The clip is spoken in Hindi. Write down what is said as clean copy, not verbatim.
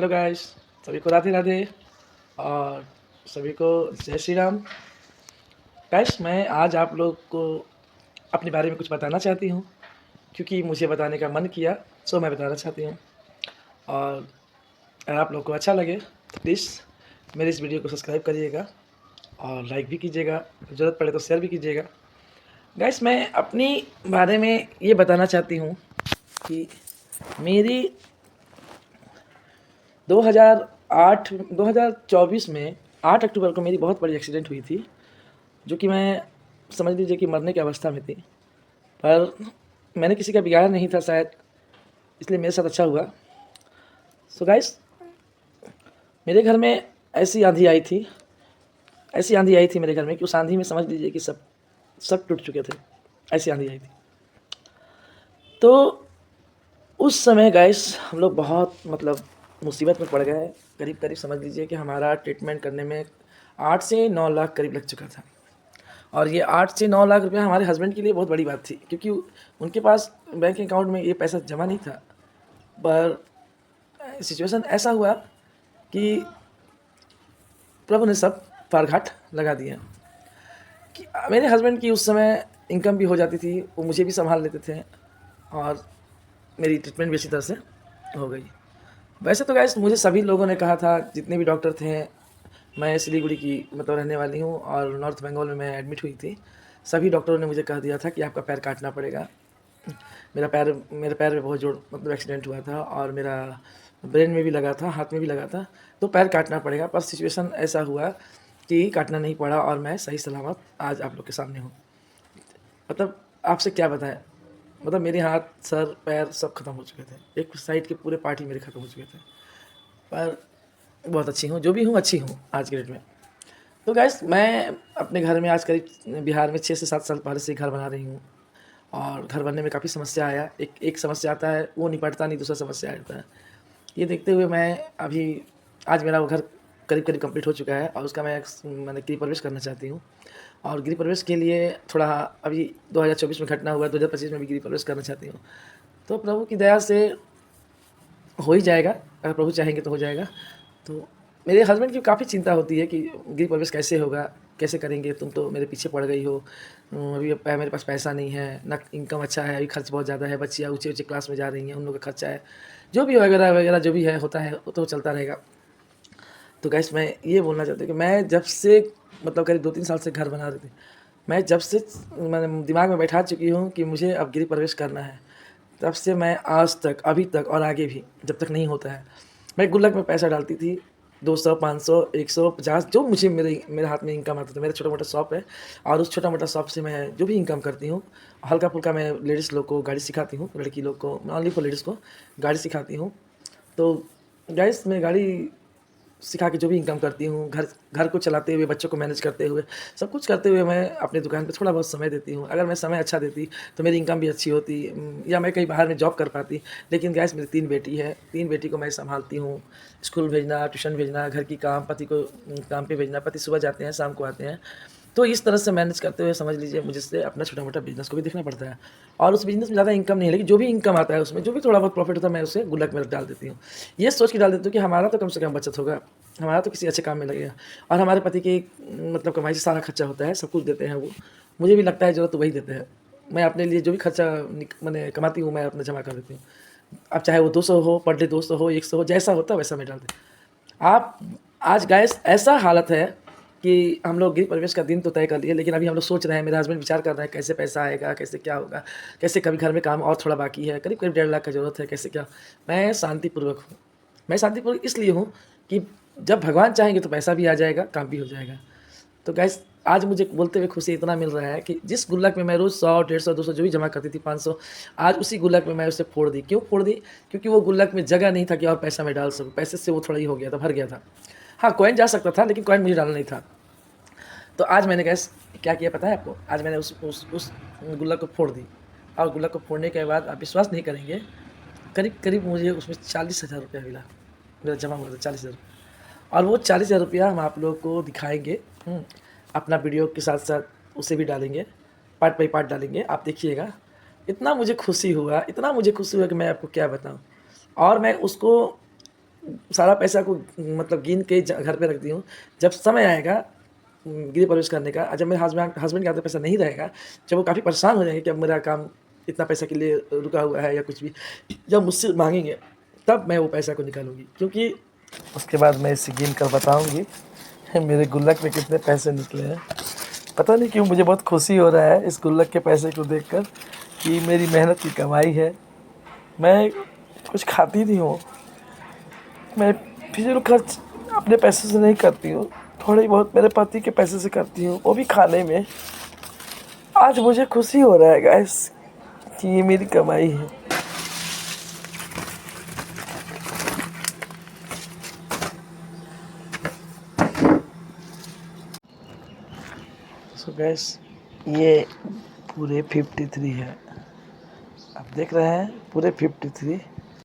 हेलो गाइस, सभी को राधे राधे और सभी को जय श्री राम। गाइस, मैं आज आप लोग को अपने बारे में कुछ बताना चाहती हूँ, क्योंकि मुझे बताने का मन किया, सो मैं बताना चाहती हूँ। और अगर आप लोग को अच्छा लगे तो प्लीज़ मेरे इस वीडियो को सब्सक्राइब करिएगा और लाइक भी कीजिएगा, ज़रूरत पड़े तो शेयर भी कीजिएगा। गाइस, मैं अपनी बारे में ये बताना चाहती हूँ कि मेरी 2008 2024 में 8 अक्टूबर को मेरी बहुत बड़ी एक्सीडेंट हुई थी, जो कि मैं समझ लीजिए कि मरने की अवस्था में थी। पर मैंने किसी का बिगाड़ा नहीं था शायद, इसलिए मेरे साथ अच्छा हुआ। सो गाइस, मेरे घर में ऐसी आंधी आई थी, ऐसी आंधी आई थी मेरे घर में कि उस आंधी में समझ लीजिए कि सब सब टूट चुके थे। ऐसी आंधी आई थी। तो उस समय गाइस हम लोग बहुत मुसीबत में पड़ गए। करीब करीब समझ लीजिए कि हमारा ट्रीटमेंट करने में 8 से 9 लाख करीब लग चुका था। और ये 8 से 9 लाख रुपया हमारे हस्बैंड के लिए बहुत बड़ी बात थी, क्योंकि उनके पास बैंक अकाउंट में ये पैसा जमा नहीं था। पर सिचुएशन ऐसा हुआ कि प्रभु ने सब पार घाट लगा दिया कि मेरे हस्बैंड की उस समय इनकम भी हो जाती थी, वो मुझे भी संभाल लेते थे और मेरी ट्रीटमेंट भी अच्छी तरह से हो गई। वैसे तो गाइस मुझे सभी लोगों ने कहा था, जितने भी डॉक्टर थे, मैं सिलीगुड़ी की रहने वाली हूँ और नॉर्थ बंगाल में मैं एडमिट हुई थी। सभी डॉक्टरों ने मुझे कह दिया था कि आपका पैर काटना पड़ेगा। मेरे पैर में बहुत जोर एक्सीडेंट हुआ था और मेरा ब्रेन में भी लगा था, हाथ में भी लगा था, तो पैर काटना पड़ेगा। पर सिचुएशन ऐसा हुआ कि काटना नहीं पड़ा और मैं सही सलामत आज आप लोग के सामने हूँ। आपसे क्या बताएं, मेरे हाथ, सर, पैर सब खत्म हो चुके थे। एक साइड के पूरे पार्ट ही मेरे खत्म हो चुके थे। पर बहुत अच्छी हूँ, जो भी हूँ अच्छी हूँ आज के डेट में। तो गैस, मैं अपने घर में आज करीब बिहार में 6 से 7 साल पहले से घर बना रही हूँ। और घर बनने में काफ़ी समस्या आया। एक समस्या आता है, वो निपटता नहीं, दूसरा समस्या आता है। ये देखते हुए मैं अभी आज मेरा वो घर करीब करीब कंप्लीट हो चुका है और उसका मैंने गृह प्रवेश करना चाहती हूँ। और गृह प्रवेश के लिए थोड़ा अभी 2024 में घटना हुआ है, 2025 में भी गृह प्रवेश करना चाहती हूँ। तो प्रभु की दया से हो ही जाएगा, अगर प्रभु चाहेंगे तो हो जाएगा। तो मेरे हस्बैंड की काफ़ी चिंता होती है कि गृह प्रवेश कैसे होगा, कैसे करेंगे, तुम तो मेरे पीछे पड़ गई हो, अभी मेरे पास पैसा नहीं है, ना इनकम अच्छा है, अभी खर्च बहुत ज़्यादा है, बच्चियाँ ऊँचे ऊँचे क्लास में जा रही हैं, उन लोगों का खर्चा है, जो भी वगैरह वगैरह जो भी है होता है वो तो चलता रहेगा। तो गैस, मैं ये बोलना चाहता हूँ कि मैं जब से करीब 2-3 साल से घर बना रही थी, मैं जब से मैंने दिमाग में बैठा चुकी हूँ कि मुझे अब गृह प्रवेश करना है, तब से मैं आज तक, अभी तक और आगे भी जब तक नहीं होता है, मैं गुल्लक में पैसा डालती थी। 200, 500, 150, जो मुझे मेरे हाथ में इनकम आता था। मेरा छोटा मोटा शॉप है और उस छोटा मोटा शॉप से मैं जो भी इनकम करती हूँ, हल्का फुल्का मैं लेडीज़ लोग को गाड़ी सिखाती हूँ, लड़की लोग को, ओनली फॉर लेडीज़ को गाड़ी सिखाती हूँ। तो गाइस, मैं गाड़ी सिखा के जो भी इनकम करती हूँ, घर घर को चलाते हुए, बच्चों को मैनेज करते हुए, सब कुछ करते हुए मैं अपनी दुकान पे थोड़ा बहुत समय देती हूँ। अगर मैं समय अच्छा देती तो मेरी इनकम भी अच्छी होती, या मैं कहीं बाहर में जॉब कर पाती। लेकिन गैस, मेरी 3 बेटी है, 3 बेटी को मैं संभालती हूँ। स्कूल भेजना, ट्यूशन भेजना, घर की काम, पति को काम पे भेजना। पति सुबह जाते हैं, शाम को आते हैं। तो इस तरह से मैनेज करते हुए समझ लीजिए मुझसे अपना छोटा मोटा बिजनेस को भी देखना पड़ता है। और उस बिजनेस में ज़्यादा इनकम नहीं है, लेकिन जो भी इनकम आता है उसमें जो भी थोड़ा बहुत प्रॉफिट होता है, मैं उसे गुल्लक में डाल देती हूँ। ये सोच के डाल देती हूँ कि हमारा तो कम से कम बचत होगा, हमारा तो किसी अच्छे काम में लगेगा। और हमारे पति की कमाई से सारा खर्चा होता है, सब कुछ देते हैं वो। मुझे भी लगता है ज़रूरत तो वही देते हैं। मैं अपने लिए जो भी खर्चा मैंने कमाती हूँ, मैं अपना जमा कर देती हूँ। अब चाहे वो 200 हो पर डे, 200 हो, 100 हो, जैसा होता है वैसा मैं डाल देती हूँ। आप आज गैस ऐसा हालत है कि हम लोग गृह प्रवेश का दिन तो तय कर लिए, लेकिन अभी हम लोग सोच रहे हैं, मेरे हस्बैंड विचार कर रहे हैं कैसे पैसा आएगा, कैसे क्या होगा, कैसे कभी घर में काम और थोड़ा बाकी है, करीब करीब 1.5 लाख का ज़रूरत है, कैसे क्या। मैं शांतिपूर्वक हूँ। मैं शांतिपूर्वक इसलिए हूँ कि जब भगवान चाहेंगे तो पैसा भी आ जाएगा, काम भी हो जाएगा। तो गैस, आज मुझे बोलते हुए खुशी इतना मिल रहा है कि जिस गुल्लक में मैं रोज़ 100, 150, 200 जो भी जमा करती थी, 500, आज उसी गुल्लक में मैं उसे फोड़ दी। क्यों फोड़ दी? क्योंकि वो गुल्लक में जगह नहीं था कि और पैसा मैं डाल सकूँ। पैसे से वो थोड़ा ही हो गया था, भर गया था। हाँ, कॉइन जा सकता था, लेकिन कॉइन मुझे डालना नहीं था। तो आज मैंने गैस क्या किया पता है आपको? आज मैंने उस गुल्लक को फोड़ दी। और गुल्लक को फोड़ने के बाद आप विश्वास नहीं करेंगे, करीब करीब मुझे उसमें 40,000 रुपया मिला। मेरा जमा हुआ था 40,000 रुपया। और वो 40,000 रुपया हम आप लोग को दिखाएंगे, अपना वीडियो के साथ साथ उसे भी डालेंगे, पार्ट बाई पार्ट डालेंगे, आप देखिएगा। इतना मुझे खुशी हुआ, इतना मुझे खुशी हुआ कि मैं आपको क्या बताऊँ। और मैं उसको सारा पैसा को मतलब गिन के घर पे रखती हूँ। जब समय आएगा गृह प्रवेश करने का, जब मेरे हस्बैंड के हाथ में पैसा नहीं रहेगा, जब वो काफ़ी परेशान हो जाएंगे कि अब मेरा काम इतना पैसा के लिए रुका हुआ है या कुछ भी, जब मुझसे मांगेंगे तब मैं वो पैसा को निकालूंगी, क्योंकि उसके बाद मैं इसे गिन कर बताऊंगी मेरे गुल्लक में कितने पैसे निकले हैं। पता नहीं क्यों मुझे बहुत खुशी हो रहा है इस गुल्लक के पैसे को देखकर कि मेरी मेहनत की कमाई है। मैं कुछ खाती नहीं हूँ, मैं फिजूल खर्च अपने पैसे से नहीं करती हूँ, थोड़ी बहुत मेरे पति के पैसे से करती हूँ, वो भी खाने में। आज मुझे खुशी हो रहा है गाइस कि ये मेरी कमाई है। सो गैस ये पूरे 53 है, आप देख रहे हैं पूरे 53।